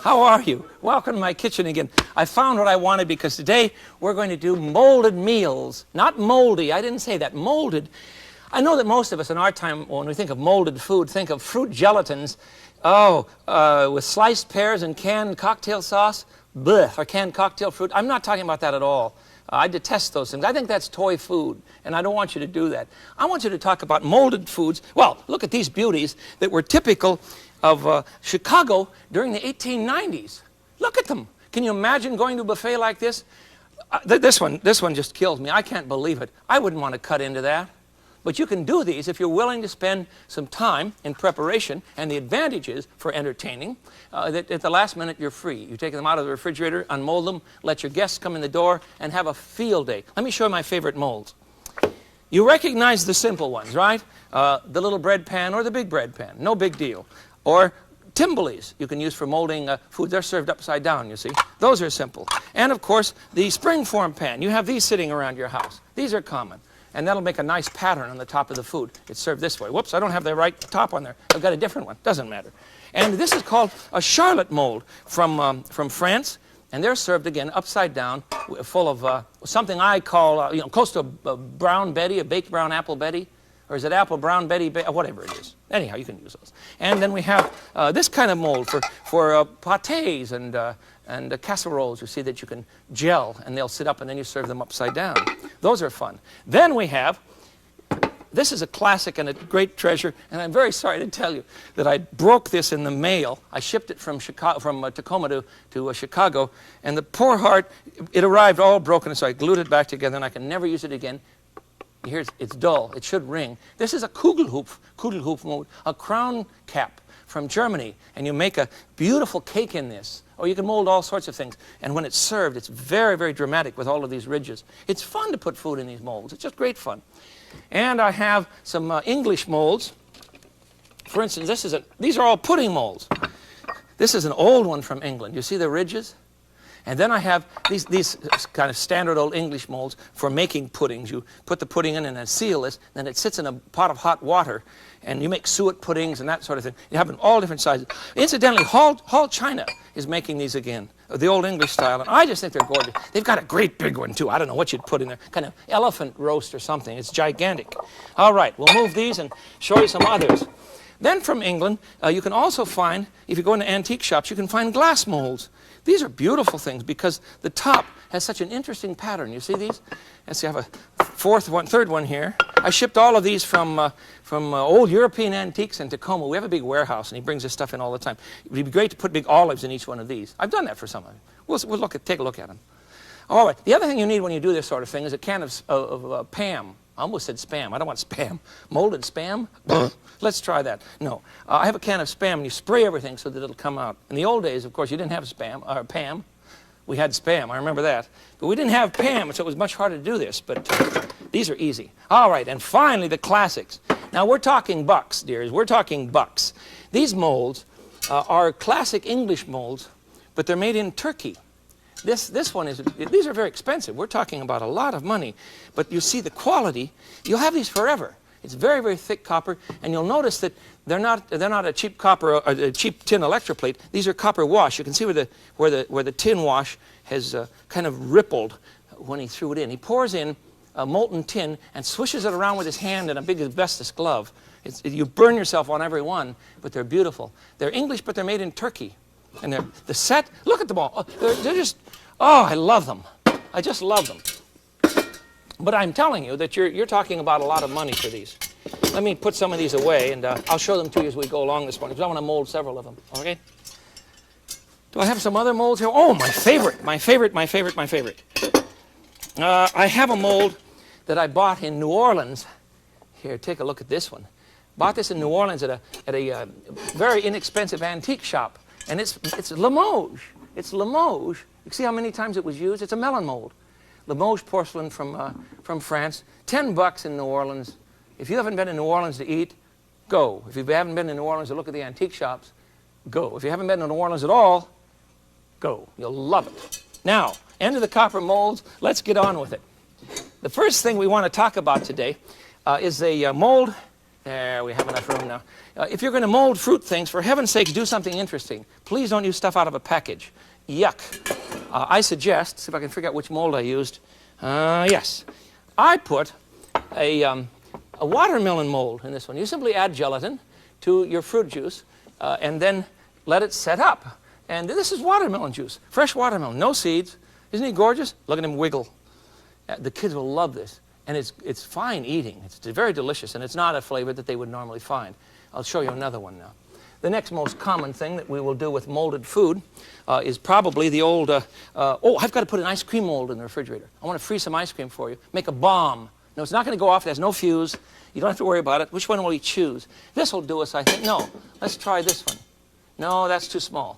How are you? Welcome to my kitchen again. I found what I wanted because today we're going to do molded meals. Not moldy, I didn't say that, molded. I know that most of us in our time, when we think of molded food, think of fruit gelatins, with sliced pears and canned cocktail sauce, bleh, or canned cocktail fruit. I'm not talking about that at all. I detest those things. I think that's toy food, and I don't want you to do that. I want you to talk about molded foods. Well, look at these beauties that were typical of Chicago during the 1890s. Look at them. Can you imagine going to a buffet like this? This one just kills me. I can't believe it. I wouldn't want to cut into that. But you can do these if you're willing to spend some time in preparation, and the advantage is for entertaining that at the last minute you're free. You take them out of the refrigerator, unmold them, let your guests come in the door, and have a field day. Let me show you my favorite molds. You recognize the simple ones, right? The little bread pan or the big bread pan. No big deal. Or Timberleys you can use for molding food. They're served upside down, you see. Those are simple. And, of course, the springform pan. You have these sitting around your house. These are common. And that'll make a nice pattern on the top of the food. It's served this way. Whoops, I don't have the right top on there. I've got a different one. Doesn't matter. And this is called a Charlotte mold from France. And they're served, again, upside down, full of something I call, close to a brown Betty, a baked brown apple Betty. Or is it apple brown Betty, whatever it is. Anyhow, you can use those. And then we have this kind of mold for pâtés and casseroles. You see that you can gel, and they'll sit up, and then you serve them upside down. Those are fun. Then we have, this is a classic and a great treasure, and I'm very sorry to tell you that I broke this in the mail. I shipped it from Tacoma to Chicago, and the poor heart, it arrived all broken, so I glued it back together, and I can never use it again. Here it's dull. It should ring. This is a Kugelhupf mold, a crown cap from Germany, and you make a beautiful cake in this. Or you can mold all sorts of things. And when it's served, it's very, very dramatic with all of these ridges. It's fun to put food in these molds. It's just great fun. And I have some English molds. For instance, these are all pudding molds. This is an old one from England. You see the ridges? And then I have these kind of standard old English molds for making puddings. You put the pudding in and then seal this, then it sits in a pot of hot water, and you make suet puddings and that sort of thing. You have them all different sizes. Incidentally, Hall China is making these again, the old English style, and I just think they're gorgeous. They've got a great big one, too. I don't know what you'd put in there, kind of elephant roast or something. It's gigantic. All right, we'll move these and show you some others. Then from England, you can also find, if you go into antique shops, you can find glass molds. These are beautiful things because the top has such an interesting pattern. You see these? Let's see, I have a third one here. I shipped all of these from old European antiques in Tacoma. We have a big warehouse, and he brings this stuff in all the time. It would be great to put big olives in each one of these. I've done that for some of them. We'll take a look at them. All right. The other thing you need when you do this sort of thing is a can of Pam. I almost said spam. I don't want spam. Molded spam? Let's try that. No. I have a can of spam, and you spray everything so that it'll come out. In the old days, of course, you didn't have spam, or Pam. We had spam. I remember that. But we didn't have Pam, so it was much harder to do this. But these are easy. All right. And finally, the classics. Now, we're talking bucks, dears. We're talking bucks. These molds are classic English molds, but they're made in Turkey. This one is, these are very expensive. We're talking about a lot of money. But you see the quality. You'll have these forever. It's very, very thick copper. And you'll notice that they're not a cheap copper or a cheap tin electroplate. These are copper wash. You can see where the tin wash has kind of rippled when he threw it in. He pours in a molten tin and swishes it around with his hand in a big asbestos glove. You burn yourself on every one, but they're beautiful. They're English, but they're made in Turkey. And the set, look at them all. They're just, I love them. I just love them. But I'm telling you that you're talking about a lot of money for these. Let me put some of these away, and I'll show them to you as we go along this morning, because I want to mold several of them, okay? Do I have some other molds here? Oh, my favorite. I have a mold that I bought in New Orleans. Here, take a look at this one. Bought this in New Orleans at a very inexpensive antique shop. And it's Limoges. It's Limoges. You see how many times it was used? It's a melon mold. Limoges porcelain from France. $10 in New Orleans. If you haven't been in New Orleans to eat, go. If you haven't been in New Orleans to look at the antique shops, go. If you haven't been to New Orleans at all, go. You'll love it. Now, end of the copper molds. Let's get on with it. The first thing we want to talk about today is a mold. There, we have enough room now. If you're going to mold fruit things, for heaven's sake, do something interesting. Please don't use stuff out of a package. Yuck. I suggest, see if I can figure out which mold I used. Yes. I put a watermelon mold in this one. You simply add gelatin to your fruit juice and then let it set up. And this is watermelon juice, fresh watermelon, no seeds. Isn't he gorgeous? Look at him wiggle. The kids will love this. And it's fine eating. It's very delicious, and it's not a flavor that they would normally find. I'll show you another one now. The next most common thing that we will do with molded food is probably the old, oh, I've got to put an ice cream mold in the refrigerator. I want to freeze some ice cream for you. Make a bomb. No, it's not going to go off. It has no fuse. You don't have to worry about it. Which one will you choose? This will do us, I think. No, let's try this one. No, that's too small.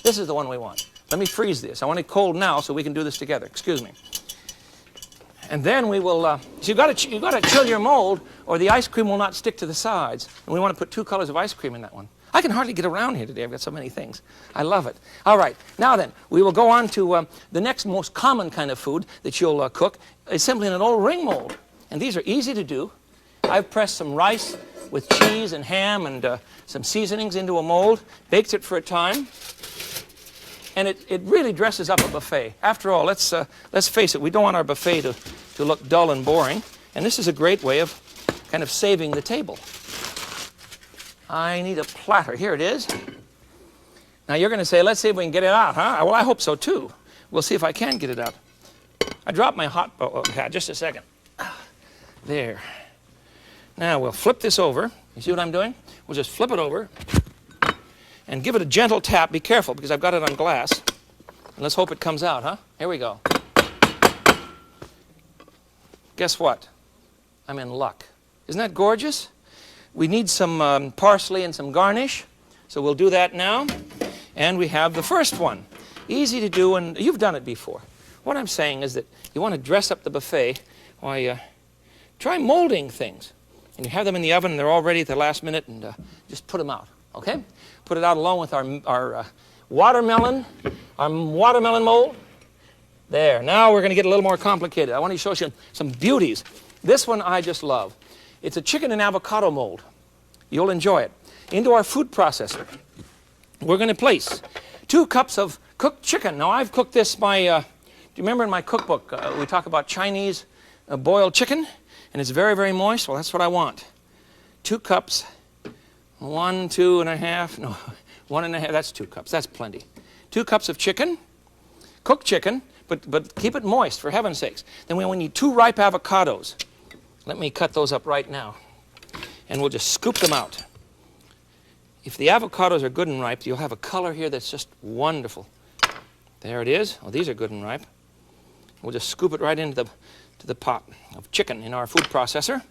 This is the one we want. Let me freeze this. I want it cold now so we can do this together. Excuse me. And then we will, so you've got to chill your mold or the ice cream will not stick to the sides. And we want to put 2 colors of ice cream in that one. I can hardly get around here today. I've got so many things. I love it. All right. Now then, we will go on to the next most common kind of food that you'll cook is simply in an old ring mold. And these are easy to do. I've pressed some rice with cheese and ham and some seasonings into a mold, baked it for a time. And it really dresses up a buffet. After all, let's face it, we don't want our buffet to look dull and boring. And this is a great way of kind of saving the table. I need a platter. Here it is. Now you're going to say, let's see if we can get it out, huh? Well, I hope so too. We'll see if I can get it out. I dropped my hot pad. Just a second. There. Now we'll flip this over. You see what I'm doing? We'll just flip it over. And give it a gentle tap. Be careful, because I've got it on glass. And let's hope it comes out, huh? Here we go. Guess what? I'm in luck. Isn't that gorgeous? We need some parsley and some garnish. So we'll do that now. And we have the first one. Easy to do, and you've done it before. What I'm saying is that you want to dress up the buffet. Why, try molding things. And you have them in the oven, and they're all ready at the last minute, and just put them out, okay? Put it out along with our watermelon mold. There. Now we're going to get a little more complicated. I want to show you some beauties. This one I just love. It's a chicken and avocado mold. You'll enjoy it. Into our food processor, we're going to place 2 cups of cooked chicken. Now I've cooked this do you remember in my cookbook we talk about Chinese boiled chicken, and it's very, very moist? Well, that's what I want. 2 cups. 1, 2.5, no, 1.5, that's 2 cups, that's plenty. 2 cups of chicken, cooked chicken, but keep it moist, for heaven's sakes. Then we need 2 ripe avocados. Let me cut those up right now, and we'll just scoop them out. If the avocados are good and ripe, you'll have a color here that's just wonderful. There it is. Oh, these are good and ripe. We'll just scoop it right into the pot of chicken in our food processor.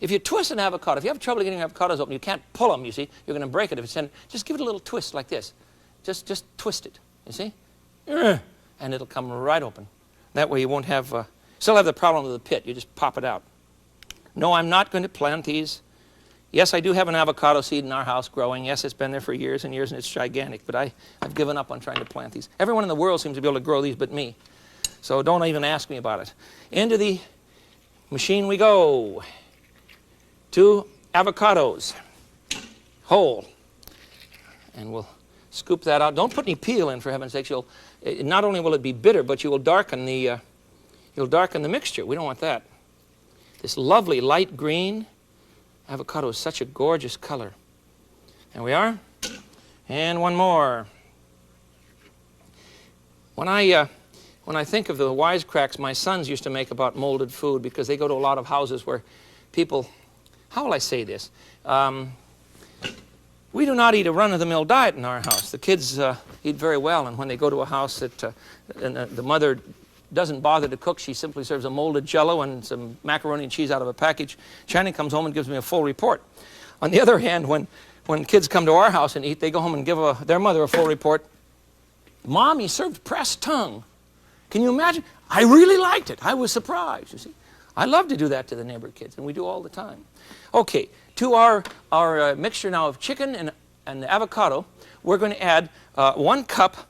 If you twist an avocado, if you have trouble getting avocados open, you can't pull them, you see. You're going to break it if it's tender. Just give it a little twist like this. Just twist it, you see. And it'll come right open. That way you won't have, still have the problem of the pit. You just pop it out. No, I'm not going to plant these. Yes, I do have an avocado seed in our house growing. Yes, it's been there for years and years, and it's gigantic. But I've given up on trying to plant these. Everyone in the world seems to be able to grow these but me. So don't even ask me about it. Into the machine we go. 2 avocados, whole, and we'll scoop that out. Don't put any peel in, for heaven's sakes. Not only will it be bitter, but you will darken the mixture. We don't want that. This lovely light green avocado is such a gorgeous color. There we are, and one more. When I think of the wisecracks my sons used to make about molded food, because they go to a lot of houses where people. How will I say this? We do not eat a run-of-the-mill diet in our house. The kids eat very well, and when they go to a house that the mother doesn't bother to cook. She simply serves a molded Jell-O and some macaroni and cheese out of a package. Shannon comes home and gives me a full report. On the other hand, when kids come to our house and eat, they go home and give their mother a full report. Mom, you served pressed tongue. Can you imagine? I really liked it. I was surprised, you see. I love to do that to the neighbor kids, and we do all the time. Okay, to our mixture now of chicken and avocado, we're going to add 1 cup,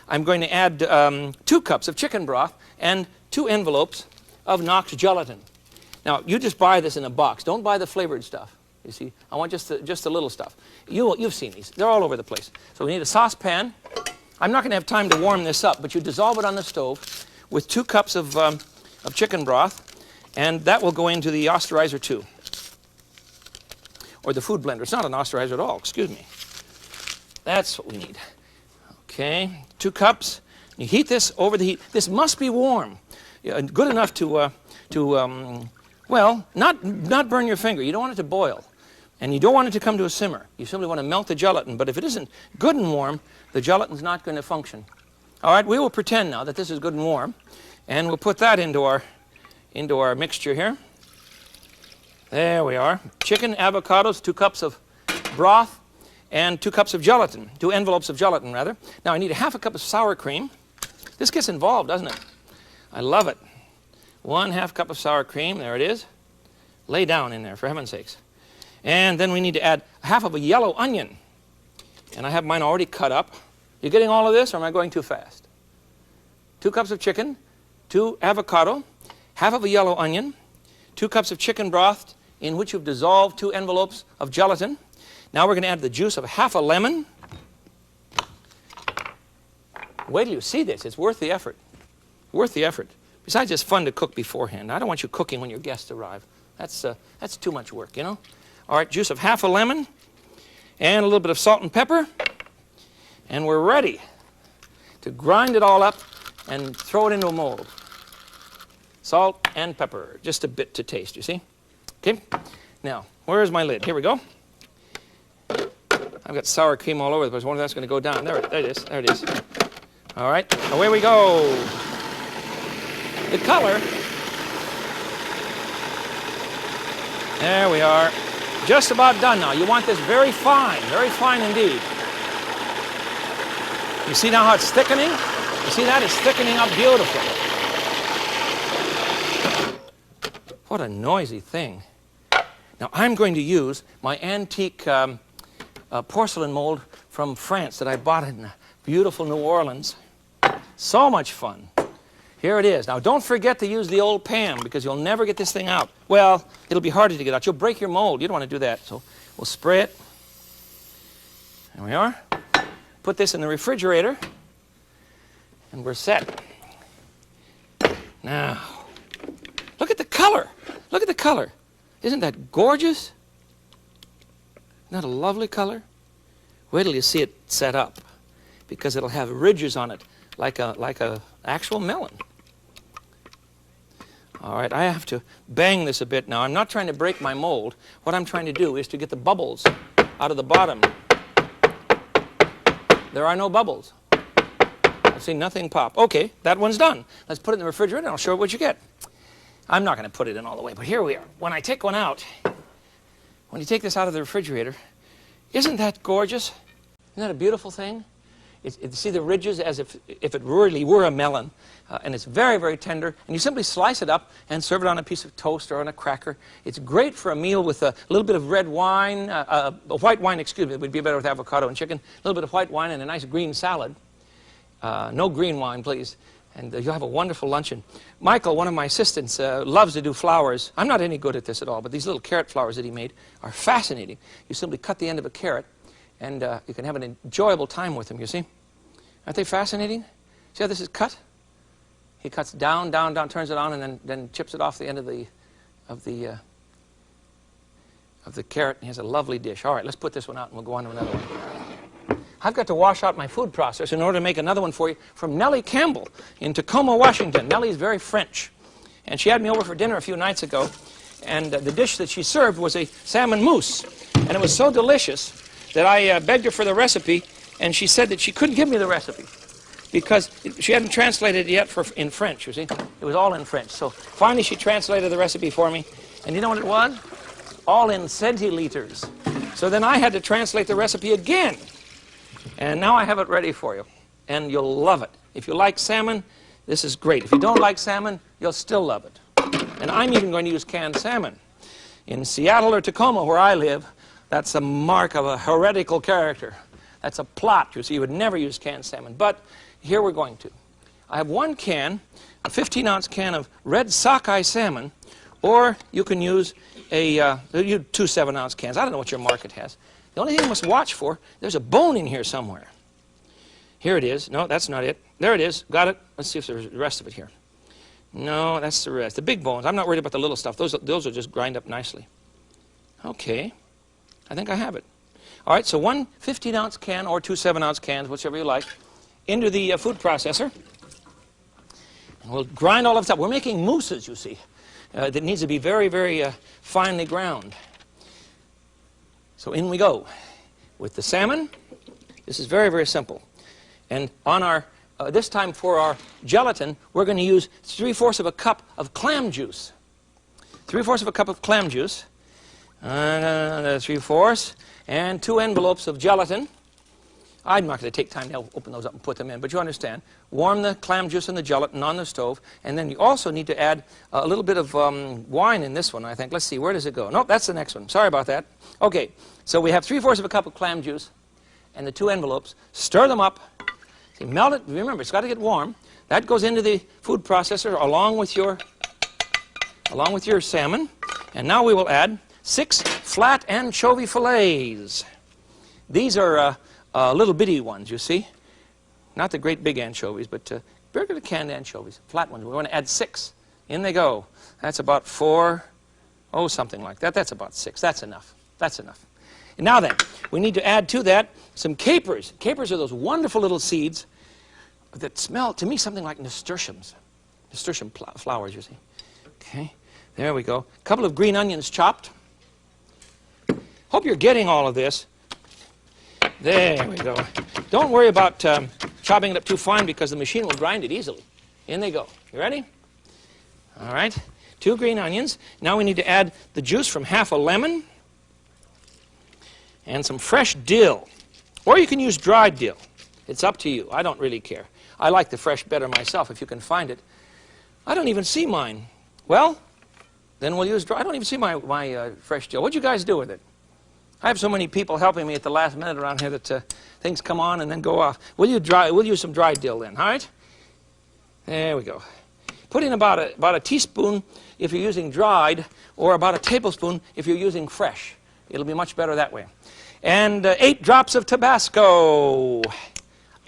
I'm going to add 2 cups of chicken broth and 2 envelopes of Knox gelatin. Now, you just buy this in a box. Don't buy the flavored stuff. You see, I want just the little stuff. You've seen these. They're all over the place. So we need a saucepan. I'm not going to have time to warm this up, but you dissolve it on the stove with 2 cups of chicken broth, and that will go into the osterizer too, or the food blender. It's not an osterizer at all, excuse me. That's what we need. Okay, 2 cups. You heat this over the heat. This must be warm, good enough to well, not burn your finger. You don't want it to boil, and you don't want it to come to a simmer. You simply want to melt the gelatin, but if it isn't good and warm, the gelatin's not going to function. All right, we will pretend now that this is good and warm, and we'll put that into our mixture here. There we are. Chicken, avocados, 2 cups of broth, and 2 cups of gelatin, 2 envelopes of gelatin, rather. Now, I need a ½ cup of sour cream. This gets involved, doesn't it? I love it. 1/2 cup of sour cream. There it is. Lay down in there, for heaven's sakes. And then we need to add ½ of a yellow onion. And I have mine already cut up. You getting all of this, or am I going too fast? 2 cups of chicken, 2 avocado, ½ of a yellow onion, 2 cups of chicken broth in which you've dissolved 2 envelopes of gelatin. Now we're going to add the juice of ½ a lemon. Wait till you see this. It's worth the effort. Worth the effort. Besides, it's fun to cook beforehand. I don't want you cooking when your guests arrive. That's too much work, you know. All right, juice of ½ a lemon and a little bit of salt and pepper. And we're ready to grind it all up and throw it into a mold. Salt and pepper, just a bit to taste, you see. Okay, now, where's my lid? Here we go. I've got sour cream all over the place. I wonder if that's going to go down. There it is. There it is. All right, away we go. The color. There we are. Just about done now. You want this very fine indeed. You see now how it's thickening? You see that? It's thickening up beautifully. What a noisy thing. Now I'm going to use my antique porcelain mold from France that I bought in beautiful New Orleans. So much fun. Here it is. Now don't forget to use the old pan because you'll never get this thing out. Well, it'll be harder to get out. You'll break your mold. You don't want to do that. So we'll spray it. There we are. Put this in the refrigerator. And we're set. Now, look at the color. Look at the color. Isn't that gorgeous? Isn't that a lovely color? Wait till you see it set up because it'll have ridges on it like a actual melon. All right, I have to bang this a bit now. I'm not trying to break my mold. What I'm trying to do is to get the bubbles out of the bottom. There are no bubbles. I've seen nothing pop. Okay, that one's done. Let's put it in the refrigerator and I'll show you what you get. I'm not going to put it in all the way, but here we are. When I take one out, when you take this out of the refrigerator, isn't that gorgeous? Isn't that a beautiful thing? See the ridges as if it really were a melon, and it's very, very tender, and you simply slice it up and serve it on a piece of toast or on a cracker. It's great for a meal with a little bit of red wine, white wine, excuse me, it would be better with avocado and chicken, a little bit of white wine and a nice green salad. No green wine, please, and you'll have a wonderful luncheon. Michael, one of my assistants, loves to do flowers. I'm not any good at this at all, but these little carrot flowers that he made are fascinating. You simply cut the end of a carrot, and you can have an enjoyable time with them, you see. Aren't they fascinating? See how this is cut? He cuts down, down, down, turns it on, and then chips it off the end of the carrot, and he has a lovely dish. All right, let's put this one out, and we'll go on to another one. I've got to wash out my food processor in order to make another one for you from Nellie Campbell in Tacoma, Washington. Nellie's very French, and she had me over for dinner a few nights ago, and the dish that she served was a salmon mousse, and it was so delicious that I begged her for the recipe, and she said that she couldn't give me the recipe. because she hadn't translated it yet in French, you see. It was all in French. So finally she translated the recipe for me. And you know what it was? All in centiliters. So then I had to translate the recipe again. And now I have it ready for you. And you'll love it. If you like salmon, this is great. If you don't like salmon, you'll still love it. And I'm even going to use canned salmon. In Seattle or Tacoma, where I live, that's a mark of a heretical character. That's a plot. You see, you would never use canned salmon. But here we're going to. I have one can, a 15-ounce can of red sockeye salmon, or you can use two 7-ounce cans. I don't know what your market has. The only thing you must watch for, there's a bone in here somewhere. Here it is. No, that's not it. There it is. Got it. Let's see if there's the rest of it here. No, that's the rest. The big bones. I'm not worried about the little stuff. Those will just grind up nicely. Okay. I think I have it. All right, so one 15-ounce can or two 7-ounce cans, whichever you like, into the food processor. And we'll grind all of this up. We're making mousses, you see, that needs to be very, very finely ground. So in we go. With the salmon, this is very, very simple. And on our, this time for our gelatin, we're going to use 3/4 of a cup of clam juice. 3/4 of a cup of clam juice. 3/4. And 2 envelopes of gelatin. I'm not going to take time to open those up and put them in, but you understand. Warm the clam juice and the gelatin on the stove, and then you also need to add a little bit of wine in this one, I think. Let's see, where does it go? Nope, that's the next one. Sorry about that. Okay, so we have 3/4 of a cup of clam juice and the 2 envelopes. Stir them up. See, melt it. Remember, it's got to get warm. That goes into the food processor along with your salmon. And now we will add 6 flat anchovy fillets. These are little bitty ones, you see. Not the great big anchovies, but regular canned anchovies, flat ones. We're going to add 6. In they go. That's about 4, something like that. That's about 6. That's enough. That's enough. And now then, we need to add to that some capers. Capers are those wonderful little seeds that smell, to me, something like nasturtiums. Nasturtium flowers, you see. Okay, there we go. A couple of green onions chopped. Hope you're getting all of this. There we go. Don't worry about chopping it up too fine because the machine will grind it easily. In they go. You ready? All right. 2 green onions. Now we need to add the juice from half a lemon and some fresh dill. Or you can use dried dill. It's up to you. I don't really care. I like the fresh better myself if you can find it. I don't even see mine. Well, then we'll use dry. I don't even see my fresh dill. What'd you guys do with it? I have so many people helping me at the last minute around here that things come on and then go off. We'll use some dried dill then, all right? There we go. Put in about a teaspoon if you're using dried, or about a tablespoon if you're using fresh. It'll be much better that way. And 8 drops of Tabasco.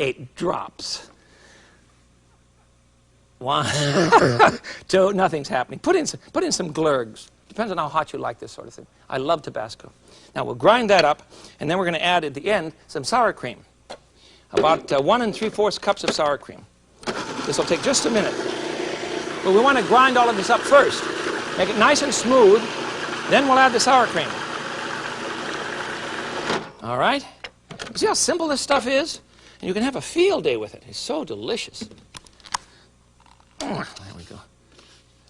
8 drops. 1, 2, nothing's happening. Put in some glurgs. Depends on how hot you like this sort of thing. I love Tabasco. Now we'll grind that up, and then we're going to add at the end some sour cream. About 1 3/4 cups of sour cream. This will take just a minute. But we want to grind all of this up first. Make it nice and smooth. Then we'll add the sour cream. All right? You see how simple this stuff is? And you can have a field day with it. It's so delicious. There we go.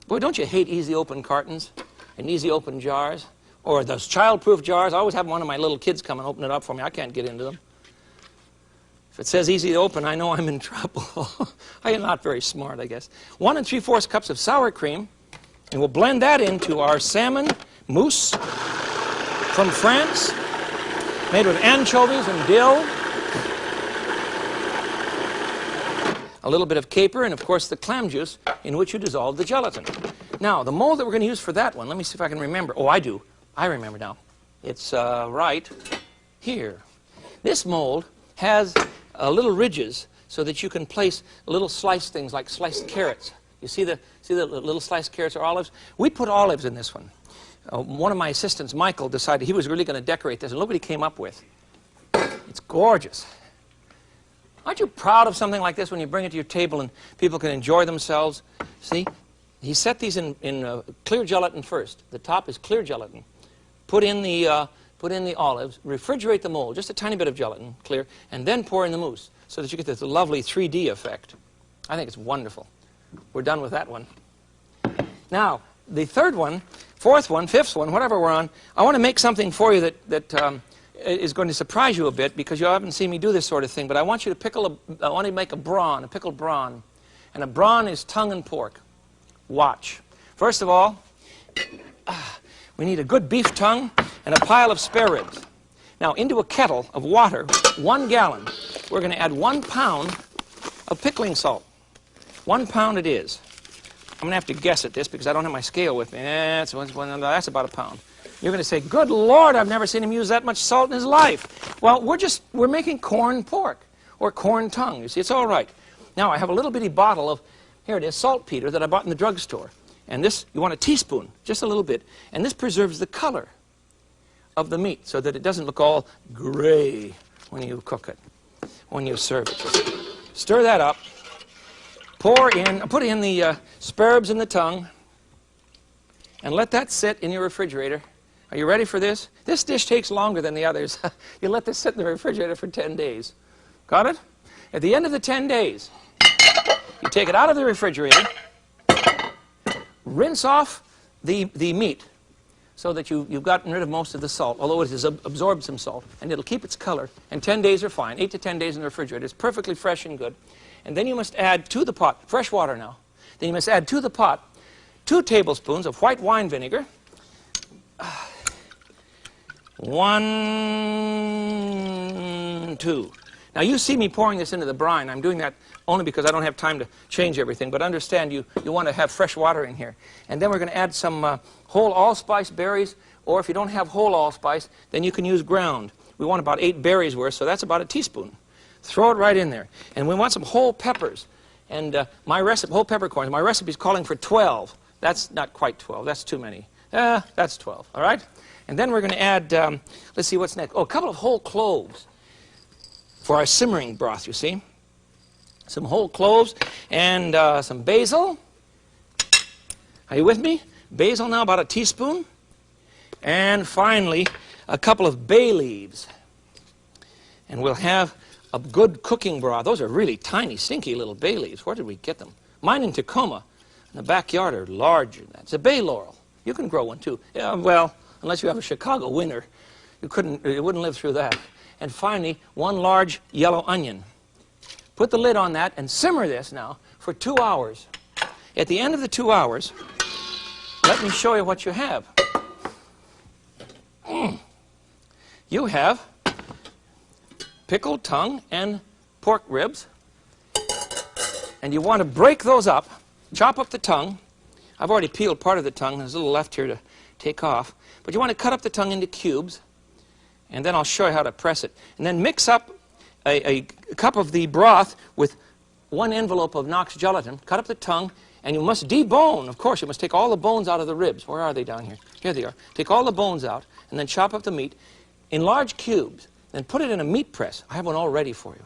Boy, don't you hate easy open cartons and easy open jars? Or those child-proof jars. I always have one of my little kids come and open it up for me. I can't get into them. If it says easy to open, I know I'm in trouble. I am not very smart, I guess. 1 3/4 cups of sour cream. And we'll blend that into our salmon mousse from France, made with anchovies and dill. A little bit of caper, and of course the clam juice in which you dissolve the gelatin. Now, the mold that we're going to use for that one, let me see if I can remember. Oh, I do. I remember now. It's right here. This mold has little ridges so that you can place little sliced things like sliced carrots. You see the little sliced carrots or olives? We put olives in this one. One of my assistants, Michael, decided he was really going to decorate this, and nobody came up with. It's gorgeous. Aren't you proud of something like this when you bring it to your table and people can enjoy themselves? See? He set these in clear gelatin first. The top is clear gelatin. Put in the olives, refrigerate the mold, just a tiny bit of gelatin, clear, and then pour in the mousse. so that you get this lovely 3D effect. I think it's wonderful. We're done with that one. Now, the third one, fourth one, fifth one, whatever we're on, I want to make something for you that is going to surprise you a bit, because you haven't seen me do this sort of thing. But I want you to I want to make a brawn, a pickled brawn. And a brawn is tongue and pork. Watch. First of all, we need a good beef tongue and a pile of spare ribs. Now, into a kettle of water, 1 gallon, we're going to add 1 pound of pickling salt. 1 pound it is. I'm going to have to guess at this because I don't have my scale with me. That's about a pound. You're going to say, good Lord, I've never seen him use that much salt in his life. Well, we're making corn pork or corn tongue. You see, it's all right. Now, I have a little bitty bottle of, here it is, saltpeter that I bought in the drugstore. And this, you want a teaspoon, just a little bit. And this preserves the color of the meat so that it doesn't look all gray when you cook it, when you serve it. Stir that up. Put in the spare ribs and the tongue. And let that sit in your refrigerator. Are you ready for this? This dish takes longer than the others. You let this sit in the refrigerator for 10 days. Got it? At the end of the 10 days, you take it out of the refrigerator, rinse off the meat so that you've gotten rid of most of the salt, although it has absorbed some salt, and it'll keep its color, and 10 days are fine. 8 to 10 days in the refrigerator. It's perfectly fresh and good. And then you must add to the pot, fresh water now, then you must add to the pot 2 tablespoons of white wine vinegar, 1, 2. Now, you see me pouring this into the brine. I'm doing that only because I don't have time to change everything. But understand, you want to have fresh water in here. And then we're going to add some whole allspice berries. Or if you don't have whole allspice, then you can use ground. We want about 8 berries worth, so that's about a teaspoon. Throw it right in there. And we want some whole peppers. And my recipe, whole peppercorns, my recipe is calling for 12. That's not quite 12. That's too many. That's 12. All right? And then we're going to add, let's see what's next. Oh, a couple of whole cloves for our simmering broth, you see. Some whole cloves and some basil. Are you with me? Basil now, about a teaspoon. And finally, a couple of bay leaves. And we'll have a good cooking broth. Those are really tiny, stinky little bay leaves. Where did we get them? Mine in Tacoma, in the backyard, are larger than that. It's a bay laurel. You can grow one too. Yeah, well, unless you have a Chicago winter, it wouldn't live through that. And finally, 1 large yellow onion. Put the lid on that and simmer this now for 2 hours. At the end of the 2 hours, let me show you what you have. You have pickled tongue and pork ribs. And you want to break those up. Chop up the tongue. I've already peeled part of the tongue. There's a little left here to take off. But you want to cut up the tongue into cubes. And then I'll show you how to press it. And then mix up a cup of the broth with 1 envelope of Knox gelatin. Cut up the tongue, and you must debone. Of course, you must take all the bones out of the ribs. Where are they down here? Here they are. Take all the bones out, and then chop up the meat in large cubes. Then put it in a meat press. I have one all ready for you.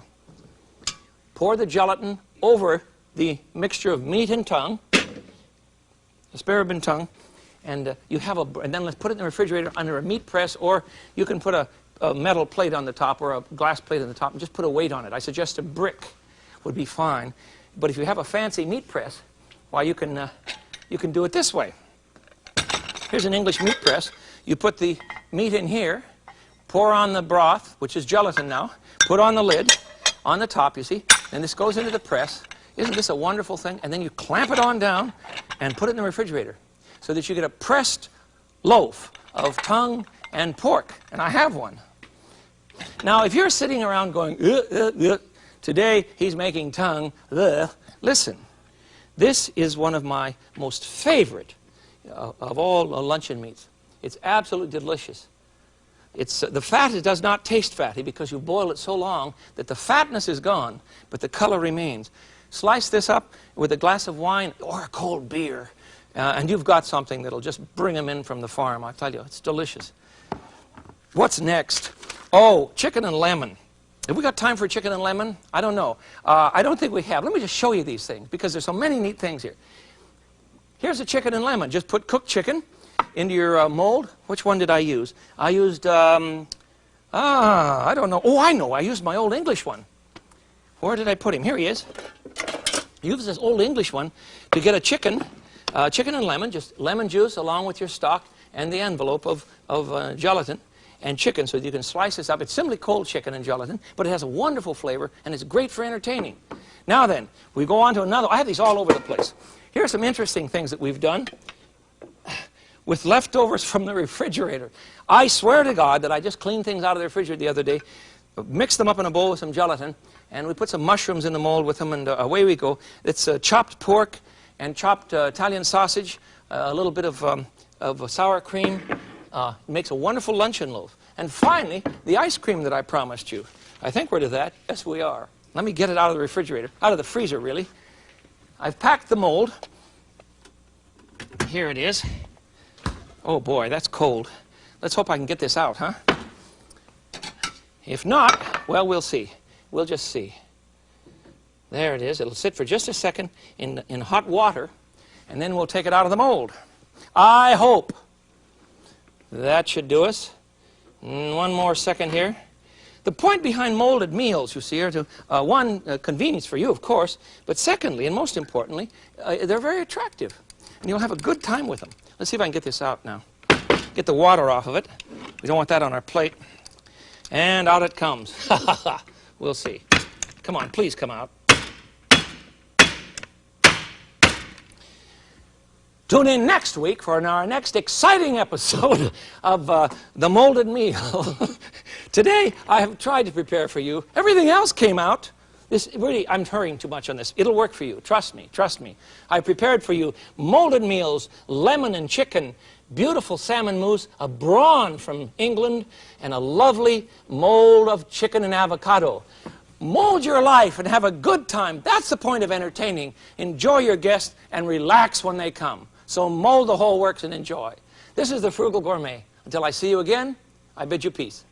Pour the gelatin over the mixture of meat and tongue, the spare rib and tongue, and and then let's put it in the refrigerator under a meat press, or you can put a metal plate on the top or a glass plate on the top and just put a weight on it. I suggest a brick would be fine. But if you have a fancy meat press, why, you can do it this way. Here's an English meat press. You put the meat in here, pour on the broth, which is gelatin now, put on the lid, on the top, you see, and this goes into the press. Isn't this a wonderful thing? And then you clamp it on down and put it in the refrigerator so that you get a pressed loaf of tongue and pork. And I have one. Now, if you're sitting around going, today he's making tongue, listen, this is one of my most favorite of all luncheon meats. It's absolutely delicious. The fat does not taste fatty because you boil it so long that the fatness is gone, but the color remains. Slice this up with a glass of wine or a cold beer, and you've got something that'll just bring them in from the farm. I tell you, it's delicious. What's next? Oh, chicken and lemon. Have we got time for chicken and lemon? I don't know. I don't think we have. Let me just show you these things because there's so many neat things here. Here's a chicken and lemon. Just put cooked chicken into your mold. Which one did I use? I used, I don't know. Oh, I know. I used my old English one. Where did I put him? Here he is. Use this old English one to get a chicken, chicken and lemon, just lemon juice along with your stock and the envelope of gelatin and chicken, so that you can slice this up. It's simply cold chicken and gelatin, but it has a wonderful flavor, and it's great for entertaining. Now then, we go on to another. I have these all over the place. Here are some interesting things that we've done with leftovers from the refrigerator. I swear to God that I just cleaned things out of the refrigerator the other day, mixed them up in a bowl with some gelatin, and we put some mushrooms in the mold with them, and away we go. It's chopped pork and chopped Italian sausage, a little bit of sour cream. It makes a wonderful luncheon loaf. And finally, the ice cream that I promised you. I think we're to that. Yes, we are. Let me get it out of the refrigerator, out of the freezer, really. I've packed the mold. Here it is. Oh, boy, that's cold. Let's hope I can get this out, huh? If not, well, we'll see. We'll just see. There it is. It'll sit for just a second in hot water, and then we'll take it out of the mold. I hope. That should do us. One more second here. The point behind molded meals, you see, are to, one, convenience for you, of course, but secondly, and most importantly, they're very attractive, and you'll have a good time with them. Let's see if I can get this out now. Get the water off of it. We don't want that on our plate. And out it comes. We'll see. Come on, please come out. Tune in next week for our next exciting episode of The Molded Meal. Today, I have tried to prepare for you. Everything else came out. This really, I'm hurrying too much on this. It'll work for you. Trust me. Trust me. I prepared for you molded meals, lemon and chicken, beautiful salmon mousse, a brawn from England, and a lovely mold of chicken and avocado. Mold your life and have a good time. That's the point of entertaining. Enjoy your guests and relax when they come. So mold the whole works and enjoy. This is the Frugal Gourmet. Until I see you again, I bid you peace.